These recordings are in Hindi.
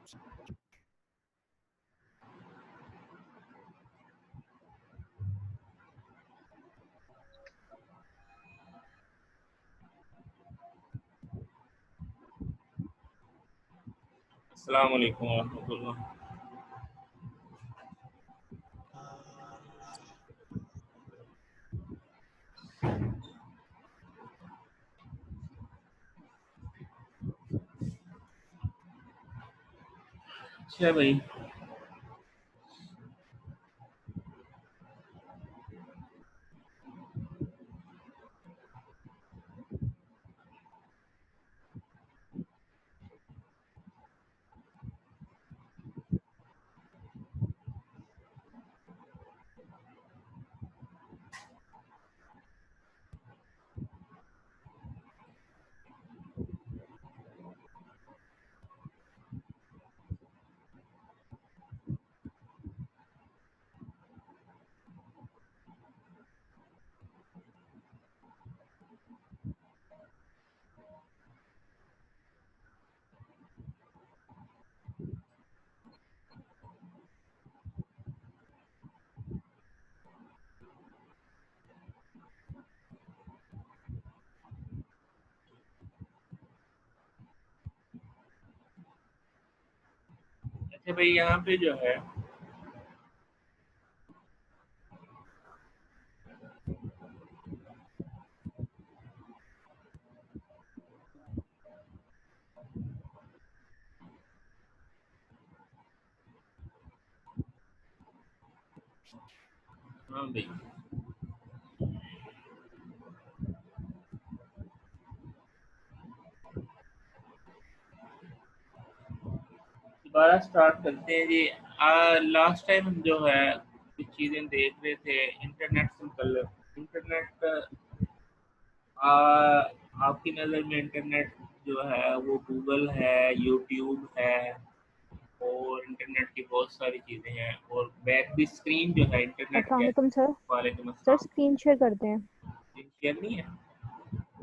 अस्सलाम वालेकुम रहमतुल्लाह। अच्छा भाई, अच्छा भाई, यहाँ पे जो है हाँ भाई, दोबारा स्टार्ट करते हैं जी। लास्ट टाइम हम जो है कुछ चीज़ें देख रहे थे इंटरनेट से मतलब इंटरनेट। आ, आपकी नज़र में इंटरनेट जो है वो गूगल है, यूट्यूब है, और इंटरनेट की बहुत सारी चीज़ें हैं, और बैक द स्क्रीन जो है इंटरनेट अस्सलाम के। वालेकुम सर। वालेकुम सर अस्सलाम। स्क्रीन शेयर करते हैं। शेयर नहीं है?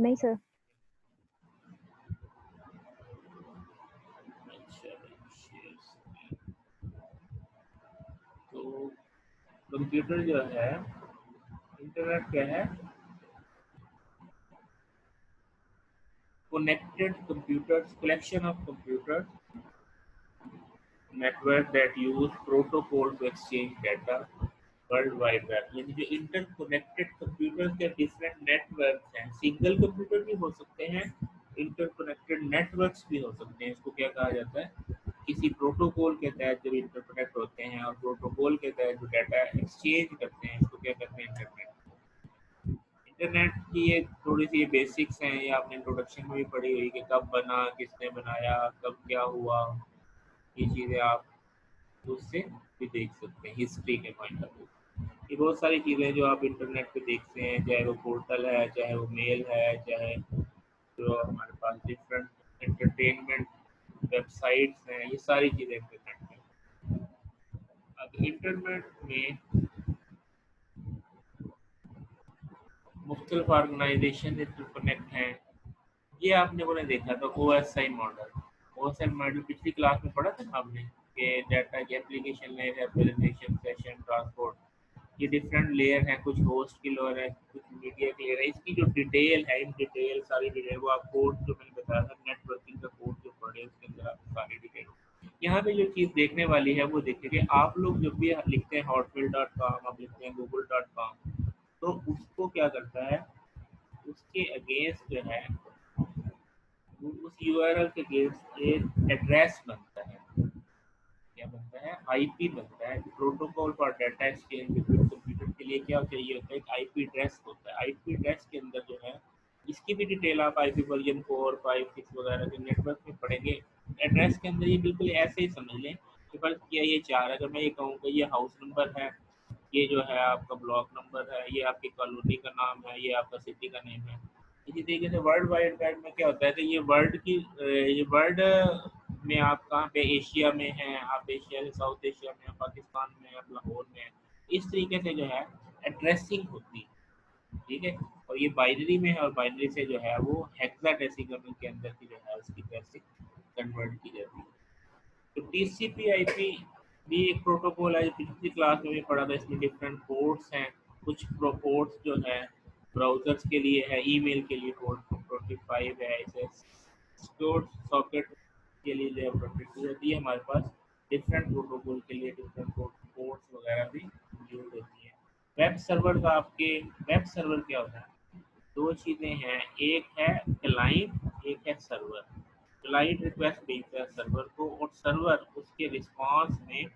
नहीं सर। अच्छा भाई, शेयर स्क्रीन। तो कंप्यूटर जो है, इंटरनेट क्या है? connected computers, collection of computers, network that use protocol to exchange data, world wide web. यानी जो इंटरकनेक्टेड कंप्यूटर के डिफरेंट नेटवर्क्स हैं, सिंगल कंप्यूटर भी हो सकते हैं, इंटरकनेक्टेड नेटवर्क्स भी हो सकते हैं। इसको क्या कहा जाता है? किसी प्रोटोकॉल के तहत जब इंटरकनेक्ट होते हैं और प्रोटोकॉल के तहत जो डाटा एक्सचेंज करते हैं, इसको क्या कहते हैं? इंटरनेट। इंटरनेट की ये थोड़ी सी बेसिक्स हैं, ये आपने इंट्रोडक्शन में भी पढ़ी हुई कि कब बना, किसने बनाया, कब क्या हुआ। ये चीज़ें आप उससे भी देख सकते हैं हिस्ट्री के पॉइंट ऑफ व्यू। ये बहुत सारी चीज़ें जो आप इंटरनेट पे देखते हैं, चाहे वो पोर्टल है, चाहे वो मेल है, चाहे जो हमारे पास डिफरेंट एंटरटेनमेंट वेबसाइट्स हैं, ये सारी चीज़ें इंटरनेट में। अब इंटरनेट में मुख्तलिफ ऑर्गेनाइजेशन इंटरकनेक्ट हैं। ये आपने बोले देखा था OSI मॉडल। OSI मॉडल पिछली क्लास में पढ़ा था ना आपने, कि डाटा की एप्लीकेशन लेयर है, प्रेजेंटेशन, सेशन, ट्रांसपोर्ट। ये डिफरेंट लेयर हैं, कुछ होस्ट की लेयर है, कुछ मीडिया की लेयर है। इसकी जो डिटेल है, इन डिटेल सारी डिटेल वो आप कोड जो मैंने बताया था, नेटवर्किंग का कोड जो पढ़े उसके अंदर आपको सारी डिटेल। यहाँ पे जो चीज़ देखने वाली है वो देखिए कि आप लोग जब भी लिखते हैं hotmail.com, आप लिखते हैं google.com, तो उसको क्या करता है, उसके अगेंस्ट जो है उस यूआरएल के अगेंस्ट एक एड्रेस बनता है। क्या बनता है? आईपी बनता है। Protocol for data exchange between computer के लिए क्या चाहिए होता है? एक आईपी एड्रेस होता है। आईपी एड्रेस के अंदर जो है, इसकी भी डिटेल आप आईपी वर्जन 4, 5, 6 वगैरह के नेटवर्क में पढ़ेंगे। एड्रेस के अंदर ये बिल्कुल ऐसे ही समझ लें कि बस किया ये चाह रहा है। अगर मैं ये कहूँ कि ये हाउस नंबर है, ये जो है आपका ब्लॉक नंबर है, ये आपकी कॉलोनी का नाम है, ये आपका सिटी का नेम है। इसी तरीके से वर्ल्ड वाइड वेब में क्या होता है कि ये वर्ल्ड में आप कहाँ पे एशिया में हैं, आप एशिया से साउथ एशिया में, पाकिस्तान में, आप लाहौर में हैं। इस तरीके से जो है एड्रेसिंग होती है, ठीक है। और ये बाइनरी में है, और बाइनरी से जो है वो हेक्साडेसिमल के अंदर की जो है उसकी एड्रेसिंग कन्वर्ट की जाती है। तो टीसीपी आईपी भी एक प्रोटोकॉल है, पिछली क्लास में भी पढ़ा था। इसमें डिफरेंट पोर्ट्स हैं, कुछ पोर्ट्स जो है ब्राउजर्स के लिए है, ईमेल के लिए पोर्ट 25 है, ऐसे सॉकेट के लिए जो है 22 होती है हमारे पास। डिफरेंट प्रोटोकॉल के लिए डिफरेंट पोर्ट्स वगैरह भी यूज होती है। वेब सर्वर का आपके वेब सर्वर क्या होता है? दो चीज़ें हैं, एक है क्लाइंट, एक है सर्वर। क्लाइंट रिक्वेस्ट भेजता है सर्वर को और सर्वर उसके रिस्पांस में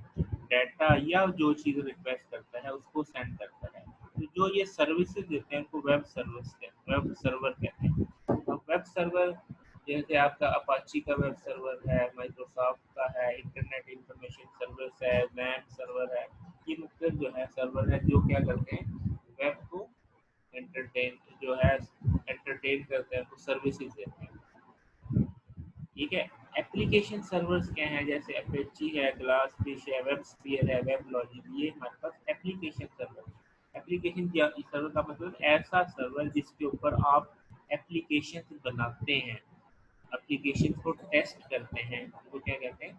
डाटा या जो चीज़ रिक्वेस्ट करता है उसको सेंड करता है। तो जो ये सर्विसेज देते हैं उनको वेब सर्वर कहते हैं। अब वेब सर्वर जैसे आपका अपाची का वेब सर्वर है, माइक्रोसॉफ्ट का है, इंटरनेट इंफॉर्मेशन सर्विस है, वैम सर्वर है। ये मुख्तलिफ जो है सर्वर है जो क्या करते हैं, वेब को एंटरटेन जो है एंटरटेन करते हैं, तो सर्विसेज देते हैं। ठीक है। एप्लीकेशन सर्वर्स क्या हैं? जैसे अपेची है, ग्लास फिश है, वेब स्फीयर है, वेब लॉजिक, ये हमारे पास एप्लीकेशन सर्वर। एप्लीकेशन सर्वर का मतलब ऐसा सर्वर जिसके ऊपर आप एप्लीकेशन बनाते हैं, एप्लीकेशन को टेस्ट करते हैं, वो क्या कहते हैं?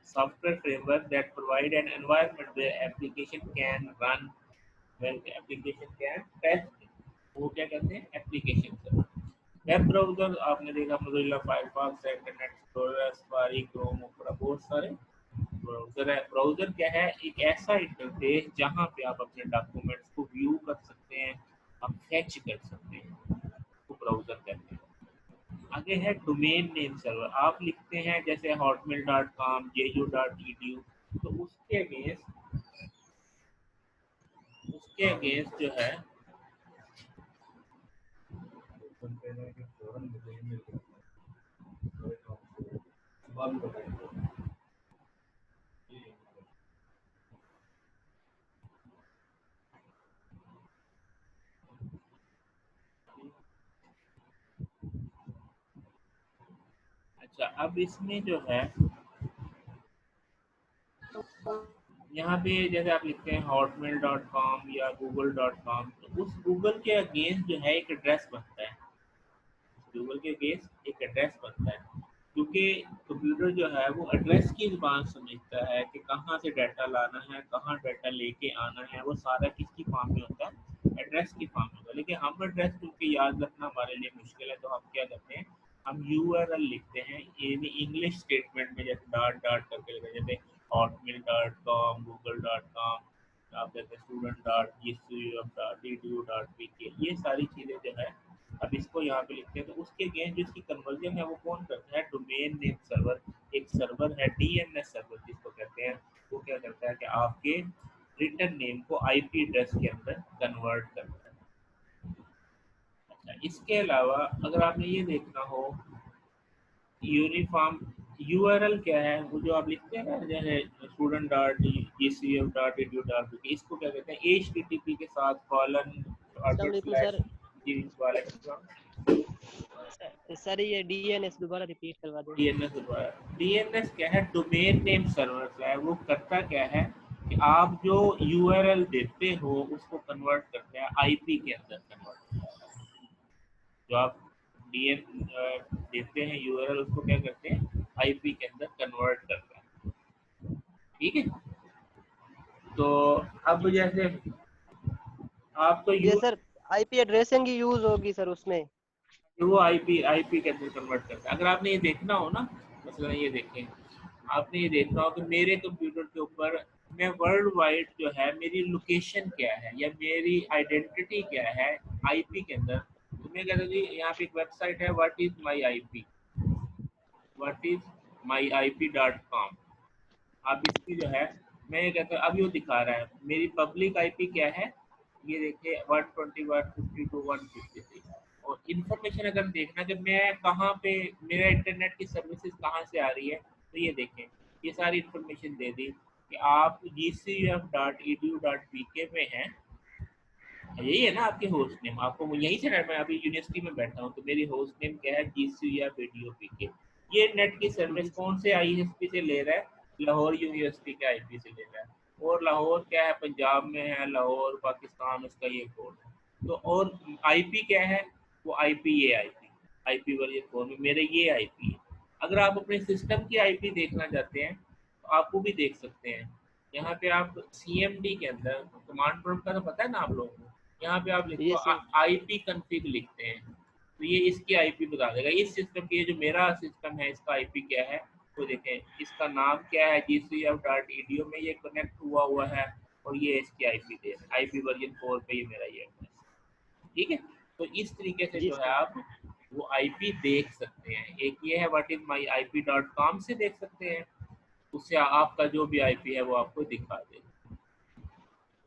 Software framework that provide an environment where application can run, where application can test, वो क्या कहते हैं? Application server. वेब ब्राउज़र आपने देखा, मोज़िला फायरफॉक्स है, internet explorer, safari, Chrome, opera, बहुत सारे ब्राउज़र है। ब्राउज़र क्या है? एक ऐसा इंटरफेस जहाँ पे आप अपने डॉक्यूमेंट्स को व्यू कर सकते हैं, आप फैच कर सकते हैं, वो ब्राउज़र कहते हैं। आगे है डोमेन नेम सर्वर। आप लिखते हैं जैसे hotmail.com, jeju.edu, तो उसके अगेंस्ट जो है अच्छा, अब इसमें जो है यहाँ पे जैसे आप लिखते हैं hotmail.com या google.com, तो उस गूगल के अगेंस्ट जो है एक एड्रेस बनता है, गूगल के अगेंस्ट एक एड्रेस बनता है, क्योंकि कंप्यूटर जो है वो एड्रेस की ज़ुबान समझता है कि कहाँ से डाटा लाना है, कहाँ डाटा लेके आना है, वो सारा किसकी फॉर्म में होता है? एड्रेस की फॉर्म में होता है। लेकिन हम एड्रेस क्योंकि याद रखना हमारे लिए मुश्किल है, तो हम क्या करते हैं, हम यूआरएल लिखते हैं, यानी इंग्लिश स्टेटमेंट में जैसे डॉट डॉट करके लिखते हैं, जैसे hotmail.com, google.com, आप जैसे student.gcuf.edu.pk, ये सारी चीज़ें जो है अब इसको यहाँ पे लिखते हैं। तो उसके अगेंस्ट जिसकी कन्वर्जन है वो कौन करता है? Domain name server. एक सर्वर है डीएनएस सर्वर जिसको कहते हैं, वो क्या करता है कि आपके रिटर्न नेम को आईपी एड्रेस के अंदर कन्वर्ट करता है। अच्छा, इसके अलावा अगर आपने ये देखना हो यूनिफॉर्म यूआरएल क्या है, वो जो आप लिखते हैं ना, जैसे student.gcf.edu.pk, इसको क्या कहते हैं? http के साथ कॉलन अस्सलाम फॉरवर्ड वालेकुम स्लैश सर। जी वालेकुम सलाम। सर ये डीएनएस दोबारा रिपीट करवा दें। डीएनएस दोबारा, डीएनएस क्या है? डोमेन नेम सर्वर है। वो करता क्या है कि आप जो यूआरएल देते हो उसको कन्वर्ट करते हैं आईपी के अंदर कन्वर्ट। जो आप डीएन देते हैं यूआरएल, उसको क्या करते हैं? आईपी के अंदर कन्वर्ट करते हैं। ठीक है। तो अब जैसे आप तो ये यू सर आईपी एड्रेसिंग की यूज होगी सर उसमें। वो आईपी के अंदर कन्वर्ट करता है। अगर आपने ये देखना हो ना, मसलन ये देखें, आपने ये देखना हो कि मेरे कंप्यूटर के ऊपर मैं वर्ल्ड वाइड जो है मेरी लोकेशन क्या है या मेरी आइडेंटिटी क्या है आईपी के अंदर, तो मैं कहता हूँ जी यहाँ पे एक वेबसाइट है, what is my IP.com। अब इसकी जो है, मैं ये कहता हूँ, अब ये दिखा रहा है मेरी पब्लिक आईपी क्या है, ये देखिए 121.52.153। और इन्फॉर्मेशन अगर देखना कि मैं कहाँ पे, मेरा इंटरनेट की सर्विसेज कहाँ से आ रही है, तो ये देखें, ये सारी इन्फॉर्मेशन दे दी कि आप gcuf.edu.pk में हैं। यही है ना आपके होस्ट नेम, आपको यहीं से मैं अभी यूनिवर्सिटी में बैठा हूँ, तो मेरी होस्ट नेम क्या है? gcuf.edu.pk। ये नेट की सर्विस जी कौन से आईएसपी से ले रहा है? लाहौर यूनिवर्सिटी के आईपी से ले रहा है। और लाहौर क्या है? पंजाब में है लाहौर, पाकिस्तान, उसका ये कोड है। तो और आईपी क्या है? वो आईपी, ये आईपी वर्जन 4 में मेरे ये आईपी है। अगर आप अपने सिस्टम की आईपी देखना चाहते हैं आपको भी देख सकते हैं। यहाँ पे आप CMD के अंदर कमांड प्रॉम्प्ट का तो पता है ना आप लोगों को, यहाँ पे आप लिखो ये सर IP config लिखते हैं, तो ये इसकी IP बता देगा। इस सिस्टम की, ये जो मेरा सिस्टम है इसका IP क्या है, तो देखें इसका नाम क्या है, GCF.edu में ये कनेक्ट हुआ है, और ये इसकी IP दे रहा है, IP वर्जन 4 पे ये मेरा ये एड्रेस, ठीक है। तो इस तरीके से जी जो है सर। आप वो IP देख सकते हैं। एक ये है whatismyip.com से देख सकते हैं, उससे आपका जो भी IP है वो आपको दिखा देगा।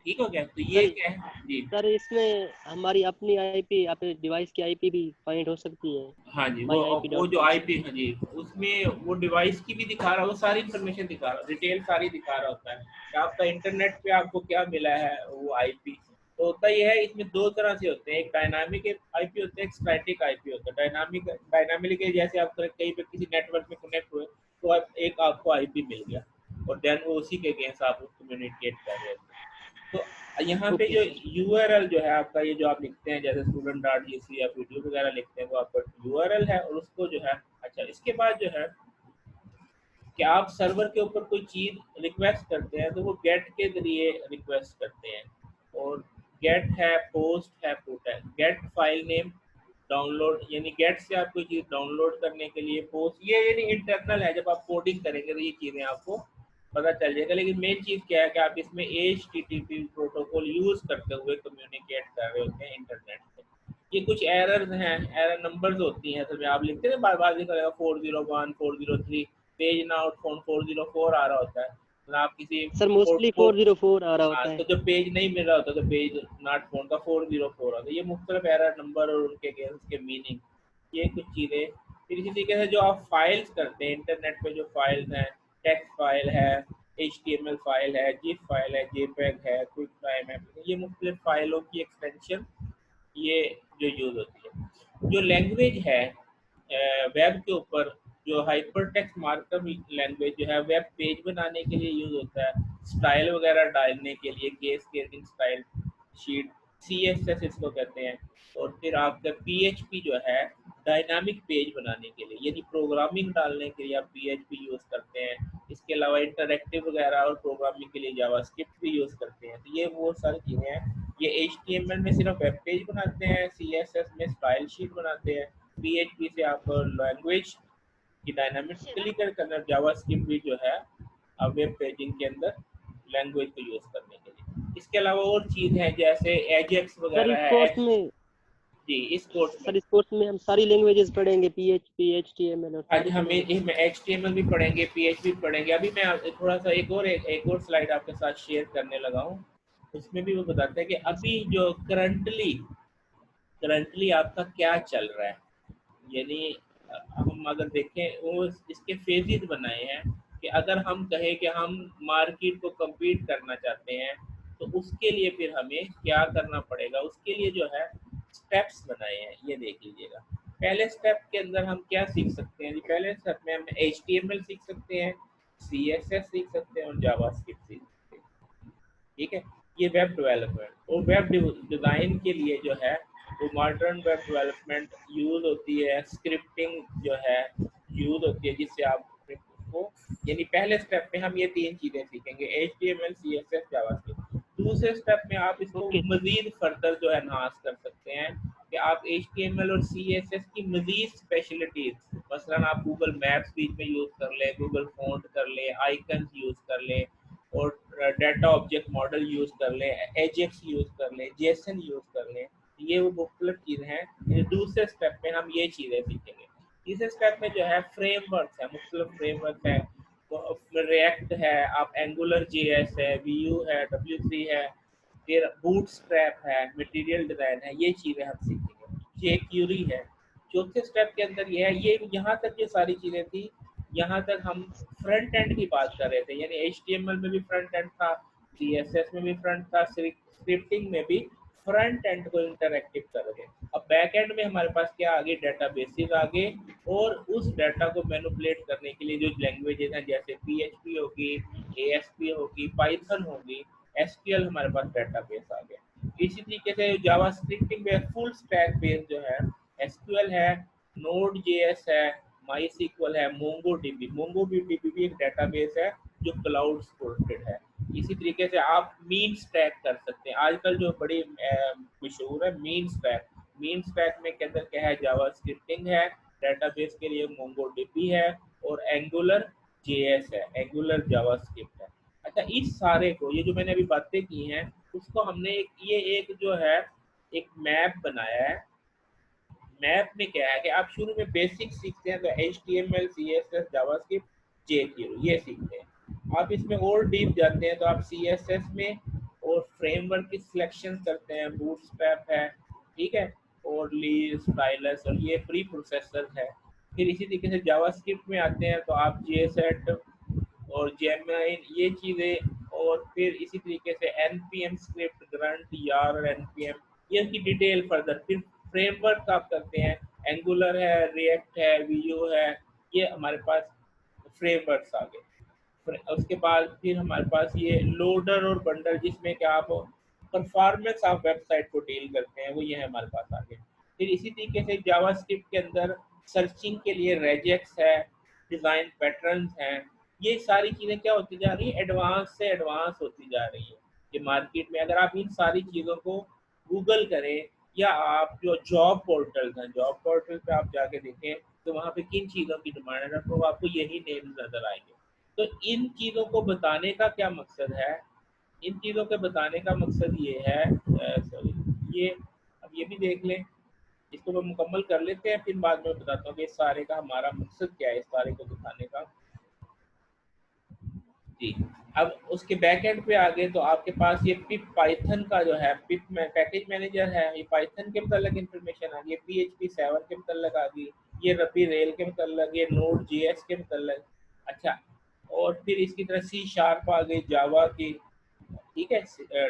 ठीक हो गया, तो ये सर क्या है जी। सर इसमें हमारी अपनी आईपी, अपने डिवाइस की आईपी भी फाइंड हो सकती है हाँ जी, वो जो myip.com से। IP, हाँ जी, उसमें वो डिवाइस की भी दिखा रहा है, वो सारी इन्फॉर्मेशन दिखा रहा है, डिटेल सारी दिखा रहा होता है कि आपका इंटरनेट पे आपको क्या मिला है वो IP। तो होता ये है, इसमें दो तरह से होते हैं, एक डायनामिक IP होता है, एक स्टैटिक IP होता है। डायनामिक के जैसे आप कहीं पे किसी नेटवर्क में कनेक्ट हुए तो एक आपको IP मिल गया, और देन वो उसी के अगेंस्ट आप कम्युनिकेट कर रहे हैं। तो यहाँ पे ओके जो सर। URL जो है आपका, ये जो आप लिखते हैं जैसे student.gc या वीडियो वगैरह लिखते हैं, वो आपका URL है, और उसको जो है, अच्छा इसके बाद जो है कि आप सर्वर के ऊपर कोई चीज रिक्वेस्ट करते हैं तो वो गेट के जरिए रिक्वेस्ट करते हैं, और गेट है, पोस्ट है, पुट है। गेट फाइल नेम, डाउनलोड यानी गेट से आप कोई चीज डाउनलोड करने के लिए, पोस्ट ये यानी इंटरनल है, जब आप कोडिंग करेंगे तो ये चीजें आपको पता चल जाएगा। लेकिन मेन चीज क्या है कि आप इसमें HTTP प्रोटोकॉल यूज करते हुए कम्युनिकेट कर रहे होते हैं इंटरनेट से। ये कुछ एरर्स हैं, एरर नंबर्स होती हैं, असल में आप लिखते हैं बार बार लिखा रहेगा 401 403, पेज नॉट फोन 404 आ रहा होता है, मतलब आप किसी सर मोस्टली 404 आ रहा हाँ, होता तो है। जब पेज नहीं मिल रहा होता तो पेज नॉट फोन का 404 आता है। ये मुख्तलिफ एरर नंबर और उनके अगेंस्ट के मीनिंग, ये कुछ चीज़ें। फिर इसी तरीके से जो आप फाइल्स करते हैं इंटरनेट पे, जो फाइल्स हैं, टेक्स्ट फाइल है, HTML फाइल है, जिप फाइल है, JPEG है, क्विक टाइम है, ये मुख्तलिफ फाइलों की एक्सटेंशन ये जो यूज़ होती है। जो लैंग्वेज है वेब के ऊपर, जो हाइपर टेक्स्ट मार्कअप लैंग्वेज जो है वेब पेज बनाने के लिए यूज़ होता है, स्टाइल वगैरह डालने के लिए, case casing style sheet, CSS इसको कहते हैं। और फिर आपका PHP जो है डायनामिक पेज बनाने के लिए, यानी प्रोग्रामिंग डालने के लिए आप PHP यूज़ करते हैं। इसके अलावा इंटरैक्टिव वगैरह और प्रोग्रामिंग के लिए जावास्क्रिप्ट भी यूज़ करते हैं। तो ये वो सारी चीज़ें हैं। ये HTML में सिर्फ वेब पेज बनाते हैं, CSS में स्टाइल शीट बनाते हैं, PHP से आप लैंग्वेज की डायनामिकली करके, जावास्क्रिप्ट भी जो है अब वेब पेजिंग के अंदर लैंग्वेज को यूज़ करने के लिए। इसके अलावा और चीज़ है जैसे एजेक्स सर इस वगैरह है, कोर्स में जी इस कोर्स में। सर इस कोर्स में हम सारी लैंग्वेजेस पढ़ेंगे, PHP HTML और आज सारी हम पढ़ेंगे। HTML भी पढ़ेंगे, PHP भी पढ़ेंगे। अभी मैं थोड़ा सा एक और स्लाइड आपके साथ शेयर करने लगा हूँ, उसमें भी वो बताते हैं कि जी सर। अभी जो करंटली आपका क्या चल रहा है। यानी हम अगर देखें वो इसके फेजेस बनाए हैं कि अगर हम कहें कि हम मार्केट को compete करना चाहते हैं तो उसके लिए फिर हमें क्या करना पड़ेगा, उसके लिए जो है स्टेप्स बनाए हैं, ये देख लीजिएगा। पहले स्टेप के अंदर हम क्या सीख सकते हैं जी, पहले स्टेप में हम HTML सीख सकते हैं, CSS सीख सकते हैं, और जावास्क्रिप्ट सीख सकते हैं। ठीक है, ये वेब डेवलपमेंट। और वेब डिज़ाइन के लिए जो है वो मॉडर्न वेब डेवलपमेंट यूज़ होती है, स्क्रिप्टिंग जो है यूज़ होती है, जिससे आप उसको, यानी पहले स्टेप में हम ये तीन चीज़ें सीखेंगे, HTML CSS जावास्क्रिप्ट। दूसरे स्टेप में आप इसको ओके सर। मज़ीद फर्दर जो है एनहांस कर सकते हैं कि आप HTML और CSS की मज़ीद स्पेशलिटीज़, मसलन आप गूगल मैप्स बीच में यूज़ कर लें, गूगल फॉन्ट कर लें, आइकन्स यूज़ कर लें, और डाटा ऑब्जेक्ट मॉडल यूज़ कर लें, एजेक्स यूज़ कर लें, जेसन यूज़ कर लें। ये वो मुख्तलिफ चीज़ें हैं। ये दूसरे स्टेप में हम ये चीज़ें सीखेंगे। तीसरे स्टेप में जो है फ्रेमवर्क है, मुख्तलिफ फ्रेमवर्क है, तो रिएक्ट है, आप एंगुलर JS है, VU है, W3 है, फिर बूटस्ट्रैप है, मटेरियल डिज़ाइन है, ये चीज़ें हम सीखेंगे। jQuery है। चौथे स्टेप के अंदर ये है, ये यहाँ तक ये सारी चीज़ें थी, यहाँ तक हम फ्रंट एंड की बात कर रहे थे, यानी HTML में भी फ्रंट एंड था, CSS में भी फ्रंट था, स्क्रिप्टिंग में भी फ्रंट एंड को इंटरएक्टिव कर रहे थे। अब बैक एंड में हमारे पास क्या आगे, डेटाबेसेस आ गए, और उस डाटा को मैनिपुलेट करने के लिए जो लैंग्वेजेस हैं जैसे PHP होगी, ASP होगी, पाइथन होगी, SQL, हमारे पास डेटाबेस आ गया। इसी तरीके से जावा स्क्रिप्टिंग में फुल स्टैक बेस जो है SQL है, Node.js है, MySQL है, MongoDB भी एक डेटाबेस है जो क्लाउड सपोर्टेड है। इसी तरीके से आप मीन स्टैक कर सकते हैं। आजकल जो बड़ी मशहूर है मीन स्टैक। मीन स्टैक में के अंदर क्या है, जावा स्क्रिप्टिंग है, डेटाबेस के लिए मोंगोडीबी है और एंगुलर जेएस है, एंगुलर जावास्क्रिप्ट है। अच्छा, इस सारे को, ये जो मैंने अभी बातें की हैं, उसको हमने एक जो है एक मैप बनाया है। मैप में क्या है कि आप शुरू में बेसिक सीखते हैं तो HTML, CSS, जावास्क्रिप्ट, jQuery ये सीखते हैं। आप इसमें और डीप जाते हैं तो आप CSS में और फ्रेमवर्क की सिलेक्शन करते हैं, बूटस्ट्रैप है, ठीक है, और ली, स्टाइलस और ये प्री प्रोसेसर है। फिर इसी तरीके से जावास्क्रिप्ट में आते हैं तो आप JSet और जेमिनी ये चीज़ें, और फिर इसी तरीके से npm स्क्रिप्ट, ग्रंट, यार और npm ये की डिटेल फर्दर। फिर फ्रेमवर्क आप करते हैं, एंगुलर है, रिएक्ट है, वीयू है, ये हमारे पास फ्रेमवर्क्स आ गए। उसके बाद फिर हमारे पास ये लोडर और बंडल, जिसमें कि आप परफॉर्मेंस ऑफ वेबसाइट को डील करते हैं, वो ये है हमारे पास आगे। फिर इसी तरीके से जावास्क्रिप्ट के अंदर सर्चिंग के लिए रेजेक्स है, डिज़ाइन पैटर्न्स हैं, ये सारी चीज़ें क्या होती जा रही है, एडवांस से एडवांस होती जा रही है। कि मार्केट में अगर आप इन सारी चीज़ों को गूगल करें या आप जो जॉब पोर्टल्स हैं, जॉब पोर्टल पे आप जाके देखें तो वहाँ पे किन चीज़ों की डिमांड है तो आपको यही नेम्स नज़र आएंगे। तो इन चीज़ों को बताने का क्या मकसद है, इन चीज़ों के बताने का मकसद ये है, सॉरी ये अब ये भी देख लें, इसको मैं मुकम्मल कर लेते हैं, फिर बाद में बताता हूँ कि इस सारे का हमारा मकसद क्या है, इस सारे को दिखाने का। जी, अब उसके बैक एंड पे आ गए तो आपके पास ये पिप पाइथन का जो है, पिप में पैकेज मैनेजर है, ये पाइथन के मतलब इन्फॉर्मेशन आ गई, PHP 7 के मतलब आ गई, ये रबी रेल के मतलब, ये नोड JS के मतलब। अच्छा, और फिर इसकी तरह C# आ गई, जावा की, ठीक है,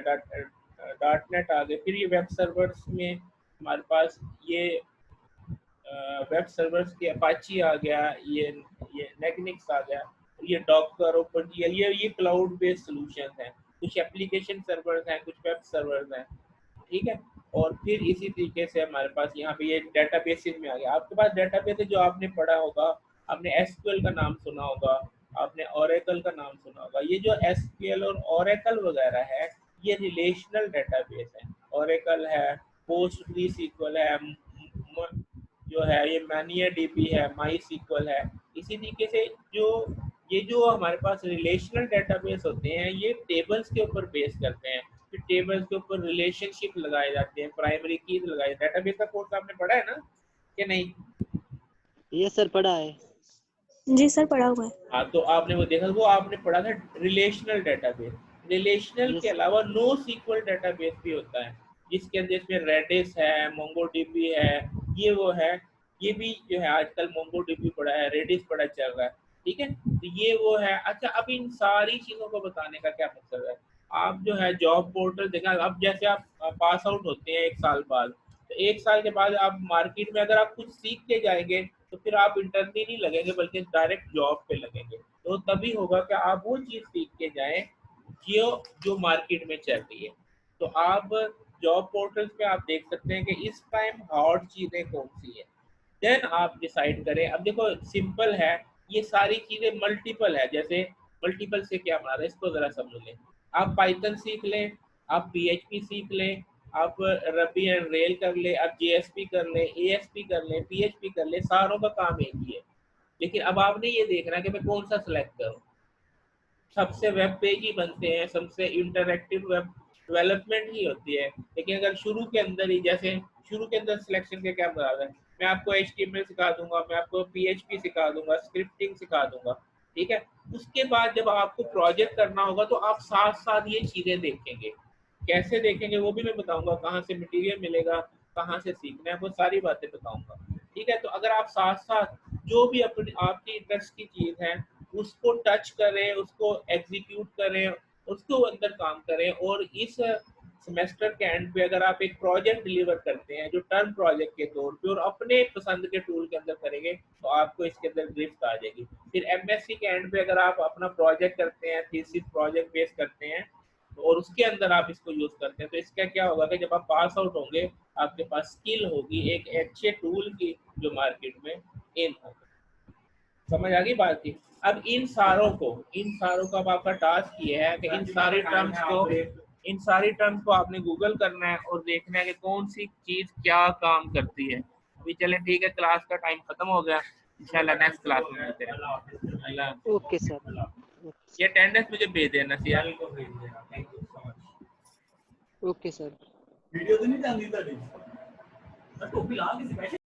डॉट नेट आ गए। फिर ये वेब सर्वर्स में हमारे पास ये वेब सर्वर्स के अपाची आ गया, ये नेगनिक्स आ गया, ये डॉकर, ओपनजीएल, ये क्लाउड बेस्ड सॉल्यूशंस हैं। कुछ एप्लीकेशन सर्वर्स हैं, कुछ वेब सर्वर्स हैं, ठीक है। और फिर इसी तरीके से हमारे पास यहाँ पे ये डेटाबेसेस में आ गया। आपके पास डेटाबेस जो आपने पढ़ा होगा, आपने SQL का नाम सुना होगा, आपने ओरेकल का नाम सुना होगा। ये जो SQL और ओरेकल वगैरह है, ये रिलेशनल डेटाबेस है। ओरेकल है, PostgreSQL है, जो है ये MariaDB है, MySQL है। इसी तरीके से जो हमारे पास रिलेशनल डेटाबेस होते हैं, ये टेबल्स के ऊपर बेस करते हैं। फिर टेबल्स के ऊपर रिलेशनशिप लगाए जाते हैं, प्राइमरी कीज लगाए। डेटाबेस का कोर्स आपने पढ़ा है ना, कि नहीं? ये सर पढ़ा है। जी सर, पढ़ा हुआ है। हाँ, तो आपने वो देखा, वो आपने पढ़ा था रिलेशनल डेटाबेस। रिलेशनल के अलावा नो सीक्वल डेटाबेस भी होता है, जिसके अंदर इसमें रेडिस है, मोंगोडीबी है, ये वो है, ये भी जो है आजकल मोंगोडीबी पड़ा है, रेडिस पड़ा चल रहा है, ठीक है, तो ये वो है। अच्छा, अब इन सारी चीजों को बताने का क्या मकसद है, आप जो है जॉब पोर्टल देखा, अब जैसे आप पास आउट होते हैं 1 साल बाद, तो 1 साल के बाद आप मार्केट में अगर आप कुछ सीख के जाएंगे तो फिर आप इंटर्नी नहीं लगेंगे, बल्कि डायरेक्ट जॉब पे लगेंगे। तो तभी होगा कि आप वो चीज़ सीख के जाएं जो मार्केट में चल रही है। तो आप जॉब पोर्टल्स पे आप देख सकते हैं कि इस टाइम हॉट चीज़ें कौन सी है, देन आप डिसाइड करें। अब देखो सिंपल है, ये सारी चीज़ें मल्टीपल है। जैसे मल्टीपल से क्या बना रहा है, इसको ज़रा समझ लें। आप पाइथन सीख लें, आप PHP सीख लें, आप रबी एंड रेल कर ले, आप JSP कर ले, ASP कर ले, PHP कर ले, सारों का काम एक ही है। लेकिन अब आपने ये देखना कि मैं कौन सा सिलेक्ट करूं। सबसे वेब पेज ही बनते हैं, सबसे इंटरैक्टिव वेब डेवलपमेंट ही होती है। लेकिन अगर शुरू के अंदर ही, जैसे शुरू के अंदर सिलेक्शन के क्या बता है, मैं आपको HTML सिखा दूंगा, मैं आपको PHP सिखा दूंगा, स्क्रिप्टिंग सिखा दूंगा, ठीक है। उसके बाद जब आपको प्रोजेक्ट करना होगा तो आप साथ साथ ये चीज़ें देखेंगे। कैसे देखेंगे वो भी मैं बताऊंगा, कहाँ से मटेरियल मिलेगा, कहाँ से सीखना है, वो सारी बातें बताऊंगा, ठीक है। तो अगर आप साथ साथ जो भी अपनी आपकी इंटरेस्ट की चीज़ है उसको टच करें, उसको एग्जीक्यूट करें, उसको अंदर काम करें, और इस सेमेस्टर के एंड पे अगर आप एक प्रोजेक्ट डिलीवर करते हैं जो टर्म प्रोजेक्ट के तौर पे और अपने पसंद के टूल के अंदर करेंगे तो आपको इसके अंदर गिरफ्त आ जाएगी। फिर MSc के एंड पे अगर आप अपना प्रोजेक्ट करते हैं, थीसिस प्रोजेक्ट बेस करते हैं, और उसके अंदर आप इसको यूज करते हैं, तो इसका क्या होगा कि जब आप पास आउट होंगे आपके पास स्किल होगी एक अच्छे टूल की जो मार्केट में इन होगी। समझ आ गई बात की? अब इन सारों को अब आपका टास्क ये है कि इन सारी टर्म्स को आपने गूगल करना है और देखना है कि कौन सी चीज क्या काम करती है। अभी चलें ठीक है, क्लास का टाइम खत्म हो गया, इंशाल्लाह नेक्स्ट क्लास में मिलते हैं। अल्लाह ओके सर। ये अटेंडेंस मुझे भेज देना सियार। Okay sir. वीडियो तो नहीं डाली